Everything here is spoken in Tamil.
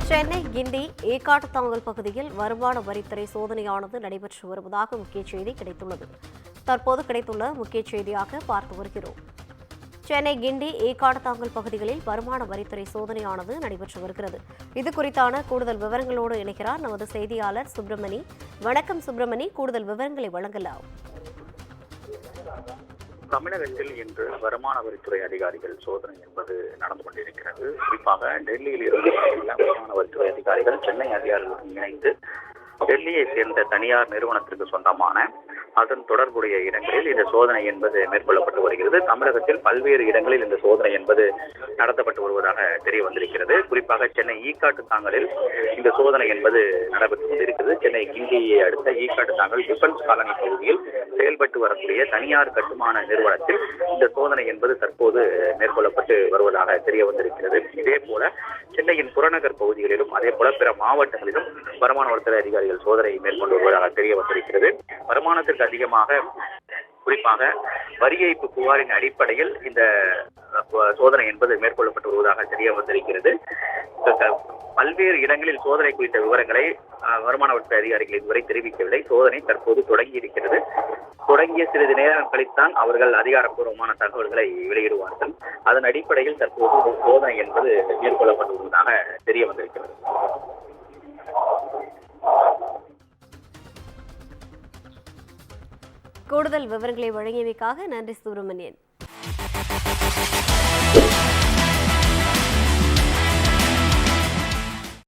சென்னை கிண்டி ஏக்காட்டுத்தாங்கல் பகுதியில் வருமான வரித்துறை சோதனையானது நடைபெற்று வருவதாக முக்கிய செய்தி கிடைத்துள்ளது. தற்போது கிடைத்துள்ள முக்கிய செய்தியாக பார்த்து வருகிறோம். சென்னை கிண்டி ஏக்காட்டுத்தாங்கல் பகுதிகளில் வருமான வரித்துறை சோதனையானது நடைபெற்று வருகிறது. இது குறித்தான கூடுதல் விவரங்களோடு இணைகிறார் நமது செய்தியாளர் சுப்பிரமணி. வணக்கம் சுப்பிரமணி, கூடுதல் விவரங்களை வழங்கலாம். தமிழகத்தில் இன்று வருமான வரித்துறை அதிகாரிகள் சோதனை என்பது நடந்து கொண்டிருக்கிறது. குறிப்பாக டெல்லியில் இருந்து வருமான வரித்துறை அதிகாரிகள் சென்னை அதிகாரிகளுடன் இணைந்து டெல்லியை சேர்ந்த தனியார் நிறுவனத்திற்கு சொந்தமான அதன் தொடர்புடைய இடங்களில் இந்த சோதனை என்பது மேற்கொள்ளப்பட்டு வருகிறது. தமிழகத்தில் பல்வேறு இடங்களில் இந்த சோதனை என்பது நடத்தப்பட்டு வருவதாக தெரிய வந்திருக்கிறது. குறிப்பாக சென்னை ஈக்காட்டுத்தாங்கலில் இந்த சோதனை என்பது நடைபெற்று கொண்டிருக்கிறது. சென்னை கிண்டியை அடுத்த ஈக்காட்டுத்தாங்கல் டிஃபென்ஸ் காலனி பகுதியில் செயல்பட்டு வரக்கூடிய தனியார் கட்டுமான நிறுவனத்தில் இந்த சோதனை என்பது தற்போது மேற்கொள்ளப்பட்டு வருவதாக தெரிய வந்திருக்கிறது. இதே போல சென்னையின் புறநகர் பகுதிகளிலும் அதே போல பிற மாவட்டங்களிலும் வருமான வரித்துறை அதிகாரிகள் சோதனை மேற்கொண்டு வருவதாக தெரிய வந்திருக்கிறது. வருமானத்திற்கு அதிகமாக குறிப்பாக வரி ஏய்ப்பு புகாரின் அடிப்படையில் இந்த சோதனை என்பது மேற்கொள்ளப்பட்டு வருவதாக தெரிய வந்திருக்கிறது. பல்வேறு இடங்களில் சோதனை குறித்த விவரங்களை வருமான வரித்துறை அதிகாரிகள் இதுவரை தெரிவிக்கவில்லை. சோதனை தற்போது தொடங்கி இருக்கிறது. தொடங்கிய சிறிது நேரம் கழித்தான் அவர்கள் அதிகாரப்பூர்வமான தகவல்களை வெளியிடுவார்கள். அதன் அடிப்படையில் தற்போது சோதனை என்பது மேற்கொள்ளப்பட்டு வருவதாக தெரிய வந்திருக்கிறது. கூடுதல் விவரங்களை வழங்கியமைக்காக நன்றி சுப்பிரமணியன்.